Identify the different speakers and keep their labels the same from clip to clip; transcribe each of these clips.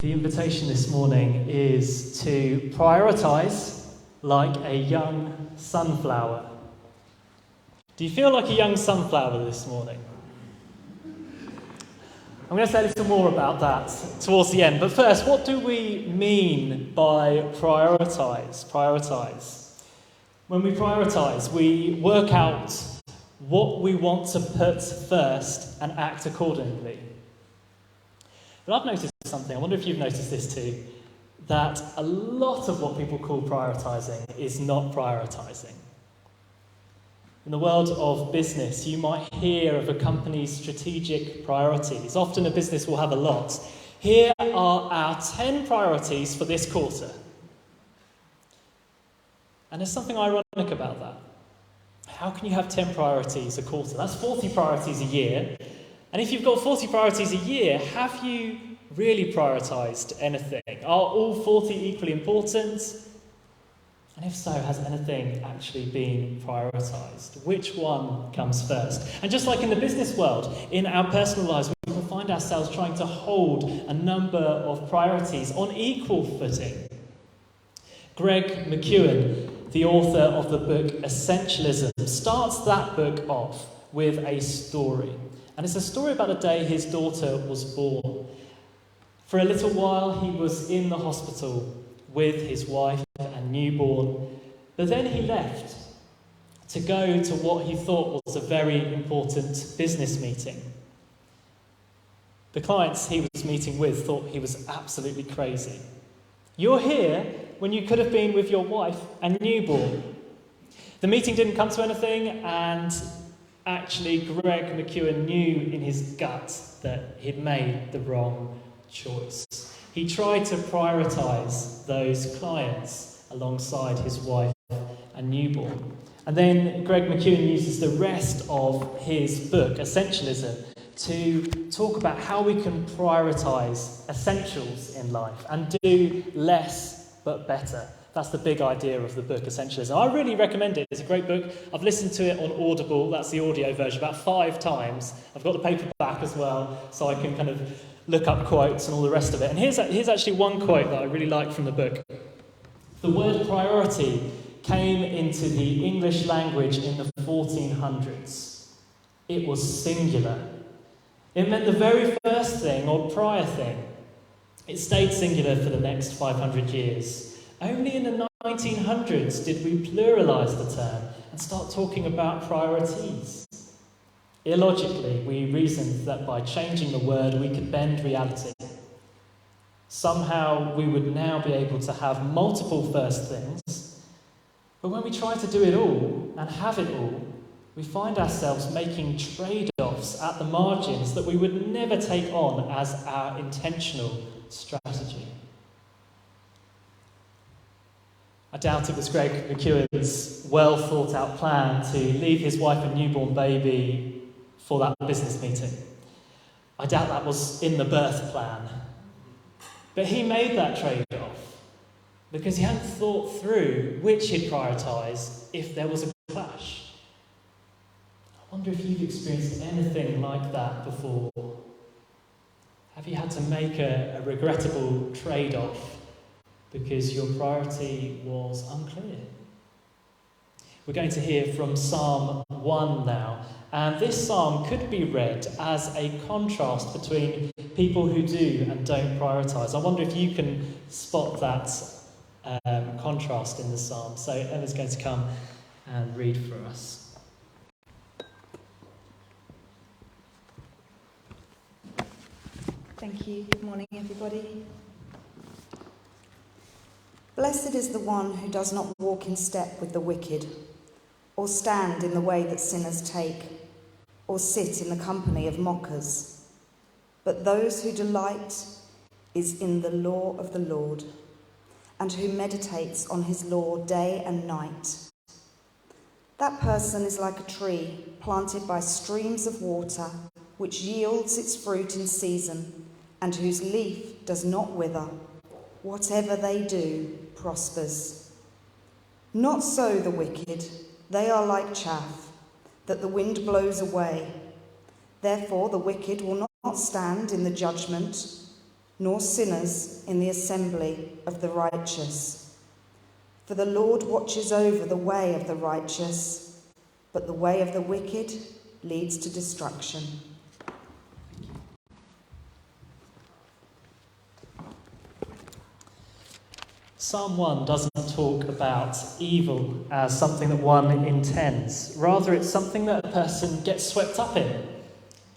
Speaker 1: The invitation this morning is to prioritise like a young sunflower. Do you feel like a young sunflower this morning? I'm going to say a little more about that towards the end. But first, what do we mean by prioritise? Prioritise. When we prioritise, we work out what we want to put first and act accordingly. But I've noticed something, I wonder if you've noticed this too, that a lot of what people call prioritising is not prioritising. In the world of business, you might hear of a company's strategic priorities. Often a business will have a lot. Here are our 10 priorities for this quarter. And there's something ironic about that. How can you have 10 priorities a quarter? That's 40 priorities a year. And if you've got 40 priorities a year, have you really prioritised anything? Are all 40 equally important? And if so, has anything actually been prioritised? Which one comes first? And just like in the business world, in our personal lives, we can find ourselves trying to hold a number of priorities on equal footing. Greg McKeown, the author of the book Essentialism, starts that book off with a story. And it's a story about a day his daughter was born. For a little while, he was in the hospital with his wife and newborn, but then he left to go to what he thought was a very important business meeting. The clients he was meeting with thought he was absolutely crazy. You're here when you could have been with your wife and newborn. The meeting didn't come to anything, and actually, Greg McKeown knew in his gut that he'd made the wrong choice. He tried to prioritise those clients alongside his wife and newborn. And then Greg McKeown uses the rest of his book, Essentialism, to talk about how we can prioritise essentials in life and do less but better. That's the big idea of the book, Essentialism. I really recommend it. It's a great book. I've listened to it on Audible. That's the audio version, about 5 times. I've got the paperback as well, so I can kind of look up quotes and all the rest of it. And here's actually one quote that I really like from the book. The word priority came into the English language in the 1400s. It was singular. It meant the very first thing or prior thing. It stayed singular for the next 500 years. Only in the 1900s did we pluralise the term and start talking about priorities. Illogically, we reasoned that by changing the word we could bend reality. Somehow we would now be able to have multiple first things, but when we try to do it all and have it all, we find ourselves making trade-offs at the margins that we would never take on as our intentional strategy. I doubt it was Greg McKeown's well-thought-out plan to leave his wife and newborn baby for that business meeting. I doubt that was in the birth plan. But he made that trade-off because he hadn't thought through which he'd prioritise if there was a clash. I wonder if you've experienced anything like that before. Have you had to make a regrettable trade-off because your priority was unclear? We're going to hear from Psalm 1 now, and this psalm could be read as a contrast between people who do and don't prioritise. I wonder if you can spot that contrast in the psalm. So Emma's going to come and read for us.
Speaker 2: Thank you. Good morning, everybody. Blessed is the one who does not walk in step with the wicked, or stand in the way that sinners take, or sit in the company of mockers. But those who delight is in the law of the Lord, and who meditates on his law day and night. That person is like a tree planted by streams of water, which yields its fruit in season, and whose leaf does not wither. Whatever they do prospers. Not so the wicked. They are like chaff that the wind blows away. Therefore the wicked will not stand in the judgment, nor sinners in the assembly of the righteous. For the Lord watches over the way of the righteous, but the way of the wicked leads to destruction.
Speaker 1: Psalm 1 doesn't talk about evil as something that one intends. Rather, it's something that a person gets swept up in.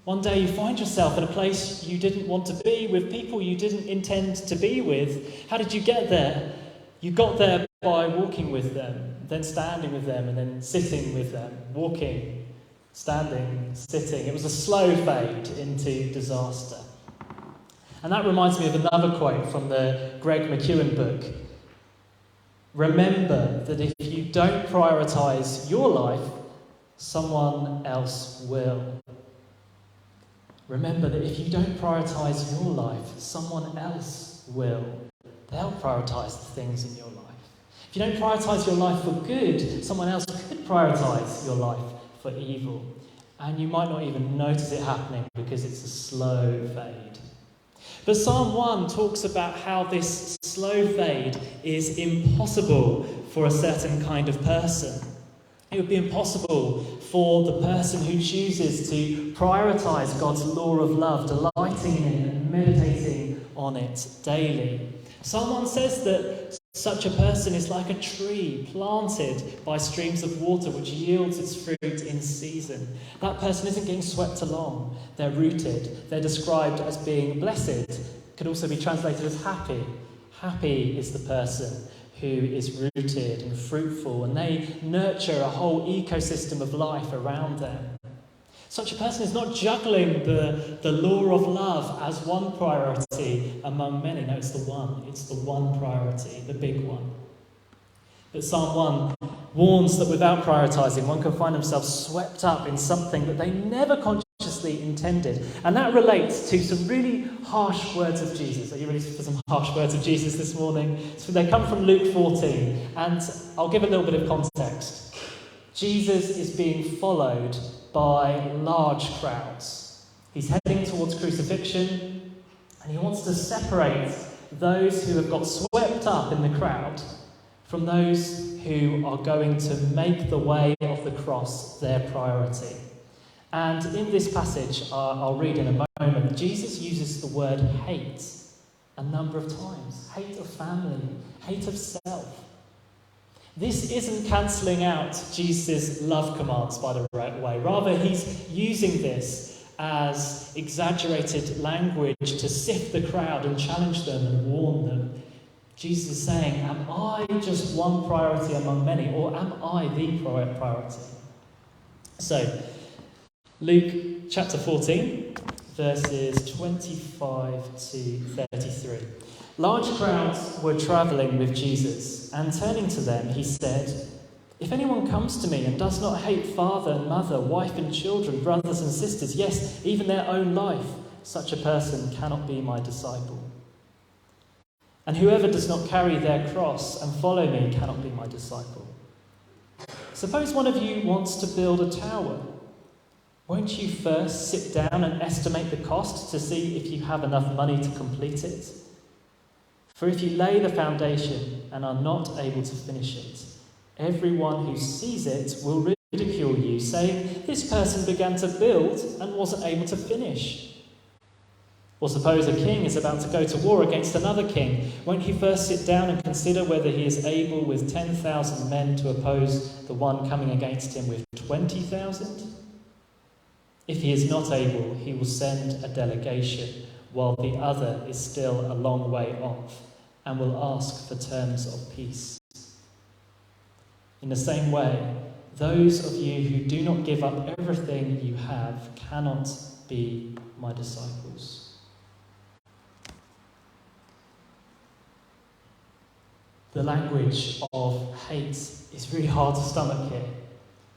Speaker 1: One day you find yourself in a place you didn't want to be, with people you didn't intend to be with. How did you get there? You got there by walking with them, then standing with them, and then sitting with them. Walking, standing, sitting. It was a slow fade into disaster. And that reminds me of another quote from the Greg McEwen book. Remember that if you don't prioritise your life, someone else will. Remember that if you don't prioritise your life, someone else will. They'll prioritise the things in your life. If you don't prioritise your life for good, someone else could prioritise your life for evil. And you might not even notice it happening because it's a slow fade. But Psalm 1 talks about how this slow fade is impossible for a certain kind of person. It would be impossible for the person who chooses to prioritise God's law of love, delighting in it and meditating on it daily. Psalm 1 says that such a person is like a tree planted by streams of water which yields its fruit in season. That person isn't getting swept along. They're rooted. They're described as being blessed. Could also be translated as happy. Happy is the person who is rooted and fruitful, and they nurture a whole ecosystem of life around them. Such a person is not juggling the law of love as one priority among many. No, it's the one priority, the big one. But Psalm 1 warns that without prioritising, one can find themselves swept up in something that they never consciously intended. And that relates to some really harsh words of Jesus. Are you ready for some harsh words of Jesus this morning? So they come from Luke 14, and I'll give a little bit of context. Jesus is being followed by large crowds. He's heading towards crucifixion, and he wants to separate those who have got swept up in the crowd from those who are going to make the way of the cross their priority. And in this passage, I'll read in a moment, Jesus uses the word hate a number of times. Hate of family, hate of self. This isn't cancelling out Jesus' love commands, by the way. Rather, he's using this as exaggerated language to sift the crowd and challenge them and warn them. Jesus is saying, am I just one priority among many, or am I the priority? So, Luke chapter 14, verses 25 to 33. Large crowds were travelling with Jesus, and turning to them, he said, if anyone comes to me and does not hate father and mother, wife and children, brothers and sisters, yes, even their own life, such a person cannot be my disciple. And whoever does not carry their cross and follow me cannot be my disciple. Suppose one of you wants to build a tower. Won't you first sit down and estimate the cost to see if you have enough money to complete it? For if you lay the foundation and are not able to finish it, everyone who sees it will ridicule you, saying, this person began to build and wasn't able to finish. Or suppose a king is about to go to war against another king. Won't he first sit down and consider whether he is able with 10,000 men to oppose the one coming against him with 20,000? If he is not able, he will send a delegation, while the other is still a long way off, and will ask for terms of peace. In the same way, those of you who do not give up everything you have cannot be my disciples. The language of hate is really hard to stomach here.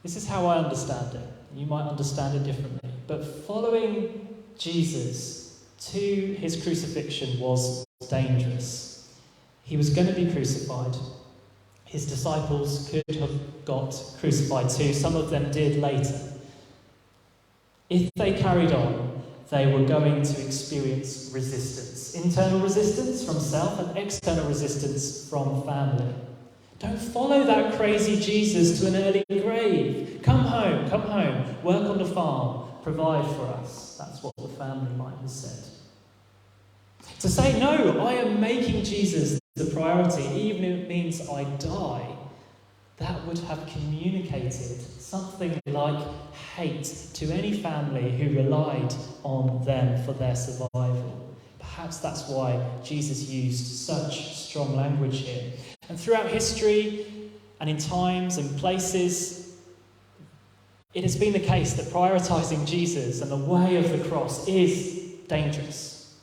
Speaker 1: This is how I understand it. You might understand it differently. But following Jesus to his crucifixion was dangerous. He was going to be crucified. His disciples could have got crucified too. Some of them did later. If they carried on, they were going to experience resistance. internal resistance from self and external resistance from family. Don't follow that crazy Jesus to an early grave. Come home, work on the farm, provide for us. That's what the family might have said. To say, no, I am making Jesus the priority, even if it means I die, that would have communicated something like hate to any family who relied on them for their survival. Perhaps that's why Jesus used such strong language here. And throughout history and in times and places, it has been the case that prioritising Jesus and the way of the cross is dangerous.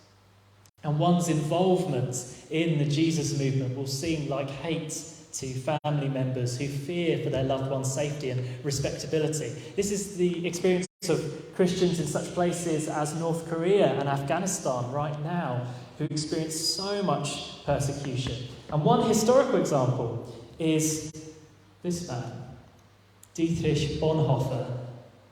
Speaker 1: And one's involvement in the Jesus movement will seem like hate to family members who fear for their loved one's safety and respectability. This is the experience of Christians in such places as North Korea and Afghanistan right now, who experience so much persecution. And one historical example is this man, Dietrich Bonhoeffer,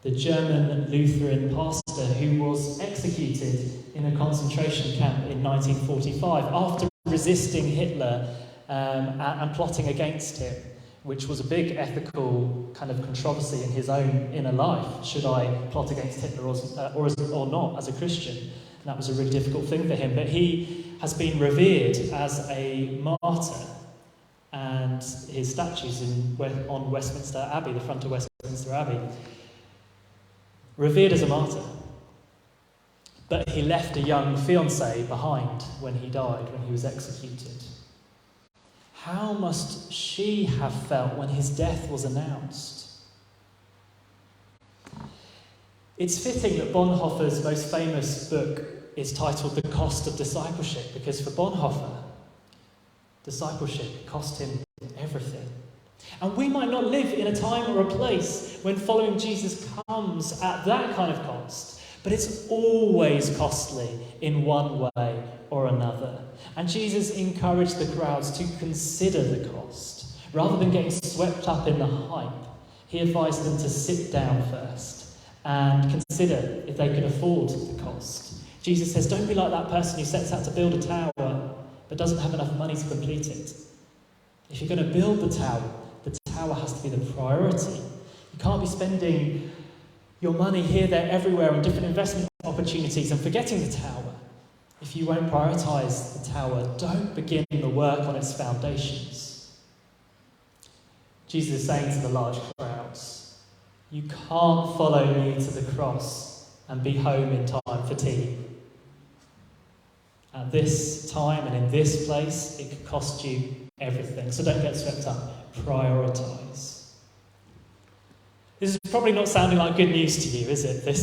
Speaker 1: the German Lutheran pastor who was executed in a concentration camp in 1945 after resisting Hitler and plotting against him, which was a big ethical kind of controversy in his own inner life. Should I plot against Hitler or not as a Christian? And that was a really difficult thing for him. But he has been revered as a martyr, and his statue's on Westminster Abbey, the front of Westminster Abbey. Revered as a martyr. But he left a young fiancée behind when he died, when he was executed. How must she have felt when his death was announced? It's fitting that Bonhoeffer's most famous book is titled The Cost of Discipleship, because for Bonhoeffer, discipleship cost him everything. And we might not live in a time or a place when following Jesus comes at that kind of cost, but it's always costly in one way or another. And Jesus encouraged the crowds to consider the cost. Rather than getting swept up in the hype, he advised them to sit down first and consider if they could afford the cost. Jesus says, don't be like that person who sets out to build a tower but doesn't have enough money to complete it. If you're going to build the tower has to be the priority. You can't be spending your money here, there, everywhere on different investment opportunities and forgetting the tower. If you won't prioritise the tower, don't begin the work on its foundations. Jesus is saying to the large crowds, you can't follow me to the cross and be home in time for tea. At this time and in this place, it could cost you everything. So don't get swept up. Prioritise. This is probably not sounding like good news to you, is it? The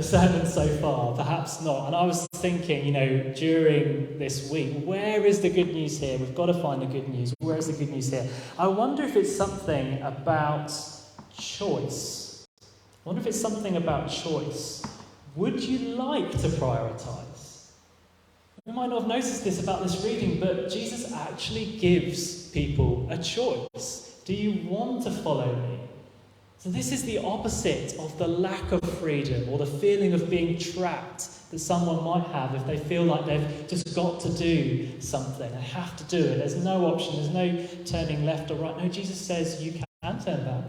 Speaker 1: sermon so far, perhaps not. And I was thinking, during this week, where is the good news here? We've got to find the good news. Where is the good news here? I wonder if it's something about choice. Would you like to prioritise? You might not have noticed this about this reading, but Jesus actually gives people a choice. Do you want to follow me? So this is the opposite of the lack of freedom or the feeling of being trapped that someone might have if they feel like they've just got to do something. They have to do it. There's no option. There's no turning left or right. No, Jesus says you can turn back.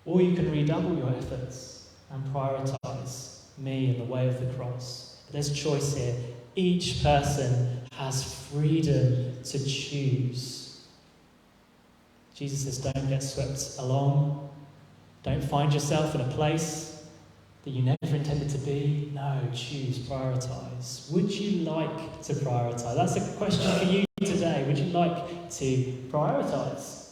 Speaker 1: Or you can redouble your efforts and prioritise me in the way of the cross. But there's choice here. Each person has freedom to choose. Jesus says, don't get swept along. Don't find yourself in a place that you never intended to be. No, choose, prioritise. Would you like to prioritise? That's a question for you today. Would you like to prioritise?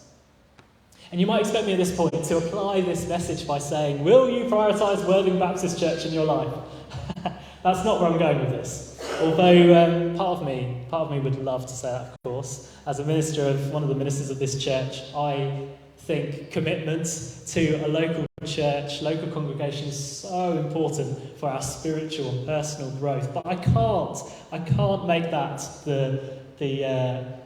Speaker 1: And you might expect me at this point to apply this message by saying, will you prioritise Worthing Baptist Church in your life? That's not where I'm going with this. Although part of me would love to say that, of course. As a minister of one of the ministers of this church, I think commitment to a local church, local congregation is so important for our spiritual and personal growth. But I can't make that the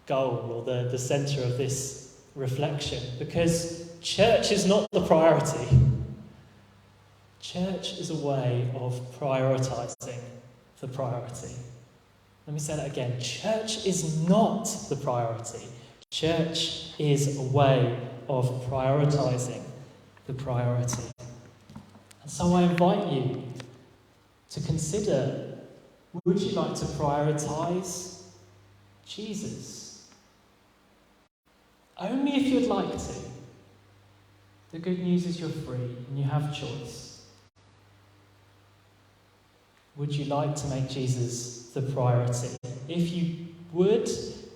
Speaker 1: goal or the centre of this reflection, because church is not the priority. Church is a way of prioritising the priority. Let me say that again. Church is not the priority. Church is a way of prioritising the priority. And so I invite you to consider, would you like to prioritise Jesus? Only if you'd like to. The good news is you're free and you have choice. Would you like to make Jesus the priority? If you would,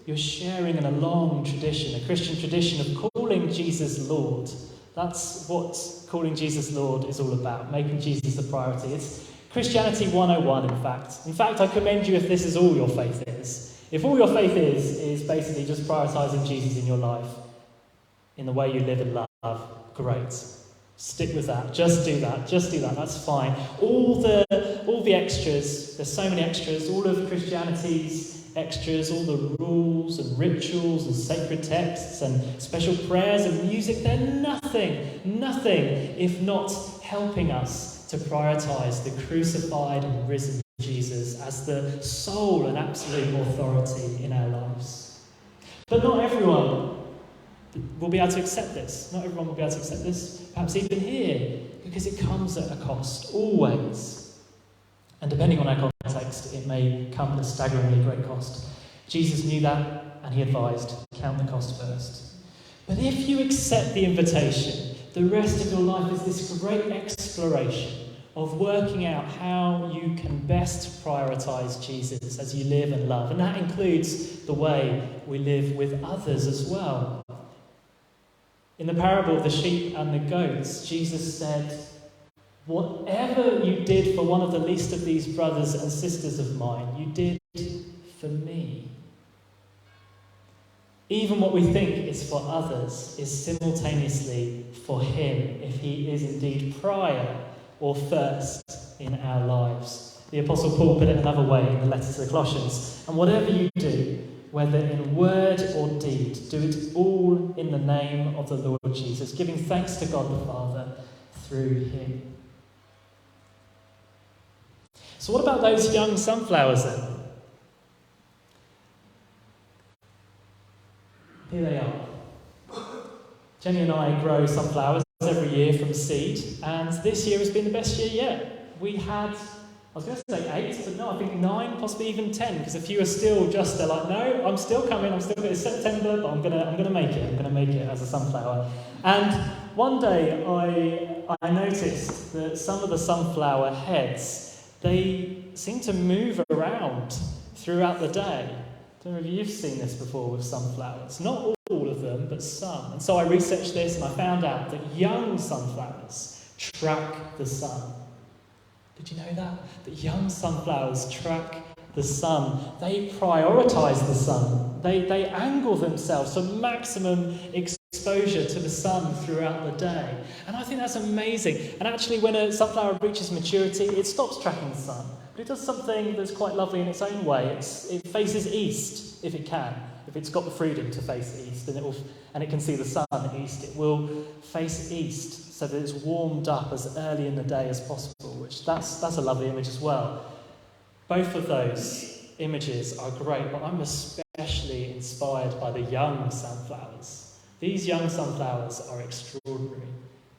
Speaker 1: you're sharing in a long tradition, a Christian tradition of calling Jesus Lord. That's what calling Jesus Lord is all about, making Jesus the priority. It's Christianity 101, in fact. In fact, I commend you if this is all your faith is. If all your faith is basically just prioritising Jesus in your life, in the way you live and love, great. Stick with that. Just do that. That's fine. All the extras, there's so many extras, all of Christianity's extras, all the rules and rituals and sacred texts and special prayers and music, they're nothing if not helping us to prioritise the crucified and risen Jesus as the sole and absolute authority in our lives. But not everyone will be able to accept this. Not everyone will be able to accept this, perhaps even here, because it comes at a cost, always. And depending on our context, it may come at a staggeringly great cost. Jesus knew that, and he advised, count the cost first. But if you accept the invitation, the rest of your life is this great exploration of working out how you can best prioritise Jesus as you live and love. And that includes the way we live with others as well. In the parable of the sheep and the goats, Jesus said, whatever you did for one of the least of these brothers and sisters of mine, you did for me. Even what we think is for others is simultaneously for him, if he is indeed prior or first in our lives. The Apostle Paul put it another way in the letter to the Colossians. And whatever you do, whether in word or deed, do it all in the name of the Lord Jesus, giving thanks to God the Father through him. So what about those young sunflowers then? Here they are. Jenny and I grow sunflowers every year from seed, and this year has been the best year yet. We had, I was going to say 8, but no, I think 9, possibly even 10, because a few are still just, they're like, no, I'm still coming, I'm still going to September, but I'm going to make it as a sunflower. And one day I noticed that some of the sunflower heads, they seem to move around throughout the day. I don't know if you've seen this before with sunflowers. Not all of them, but some. And so I researched this and I found out that young sunflowers track the sun. Did you know that? That young sunflowers track the sun. They prioritise the sun. They angle themselves for maximum exposure to the sun throughout the day. And I think that's amazing. And actually, when a sunflower reaches maturity, it stops tracking the sun. But it does something that's quite lovely in its own way. It faces east, if it can. If it's got the freedom to face east, and it can see the sun east, it will face east so that it's warmed up as early in the day as possible, which that's a lovely image as well. Both of those images are great, but I'm especially inspired by the young sunflowers. These young sunflowers are extraordinary.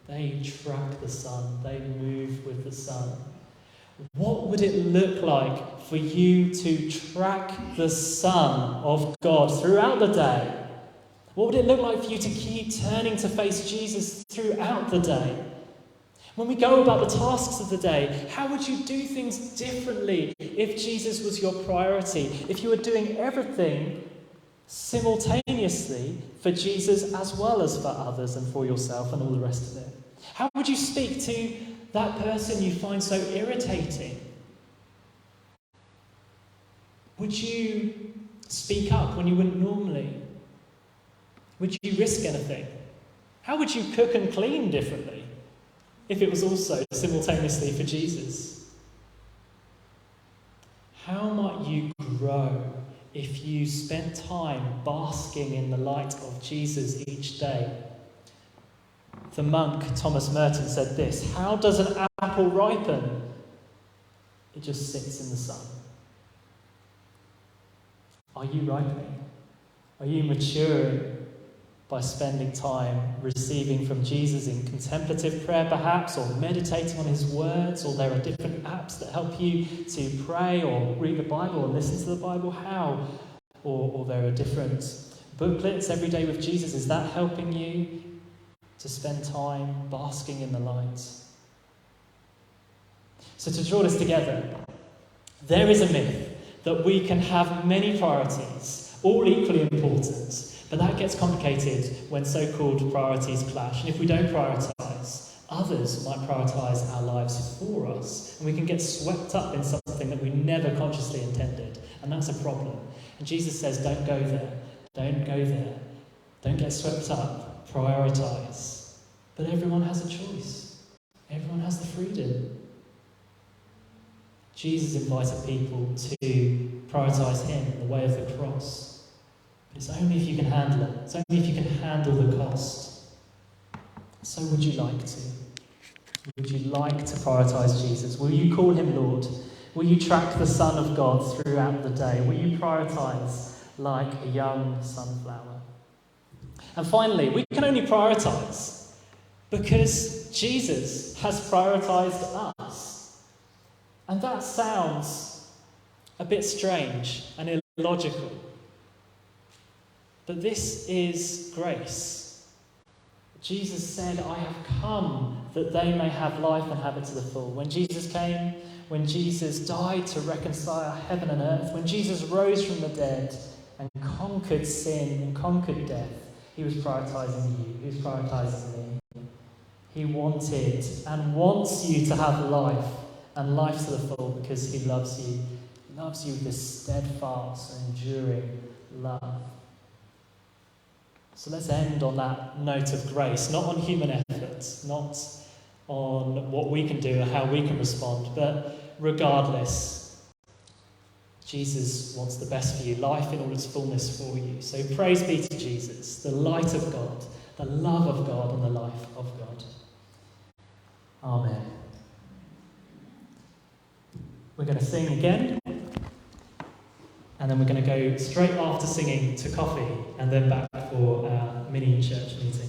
Speaker 1: They track the sun, they move with the sun. What would it look like for you to track the Son of God throughout the day? What would it look like for you to keep turning to face Jesus throughout the day? When we go about the tasks of the day, how would you do things differently if Jesus was your priority? If you were doing everything simultaneously for Jesus as well as for others and for yourself and all the rest of it? How would you speak to that person you find so irritating? Would you speak up when you wouldn't normally? Would you risk anything? How would you cook and clean differently if it was also simultaneously for Jesus? How might you grow if you spent time basking in the light of Jesus each day? The monk Thomas Merton said this: how does an apple ripen? It just sits in the sun. Are you ripening? Are you maturing by spending time receiving from Jesus in contemplative prayer perhaps, or meditating on his words, or there are different apps that help you to pray or read the Bible or listen to the Bible? How? Or there are different booklets, Every Day with Jesus. Is that helping you to spend time basking in the light? So to draw this together, there is a myth that we can have many priorities, all equally important, but that gets complicated when so-called priorities clash. And if we don't prioritise, others might prioritise our lives for us, and we can get swept up in something that we never consciously intended, and that's a problem. And Jesus says, don't go there, don't go there, don't get swept up, prioritise. But everyone has a choice. Everyone has the freedom. Jesus invited people to prioritise him in the way of the cross. But it's only if you can handle it. It's only if you can handle the cost. So would you like to? Would you like to prioritise Jesus? Will you call him Lord? Will you track the Son of God throughout the day? Will you prioritise like a young sunflower? And finally, we can only prioritise because Jesus has prioritised us. And that sounds a bit strange and illogical. But this is grace. Jesus said, I have come that they may have life and have it to the full. When Jesus came, when Jesus died to reconcile heaven and earth, when Jesus rose from the dead and conquered sin and conquered death, he was prioritising you, he was prioritising me. He wanted and wants you to have life, and life to the full, because he loves you. He loves you with this steadfast, enduring love. So let's end on that note of grace, not on human effort, not on what we can do or how we can respond, but regardless, Jesus wants the best for you, life in all its fullness for you. So praise be to Jesus, the light of God, the love of God, and the life of God. Amen. We're going to sing again, and then we're going to go straight after singing to coffee, and then back for our mini church meeting.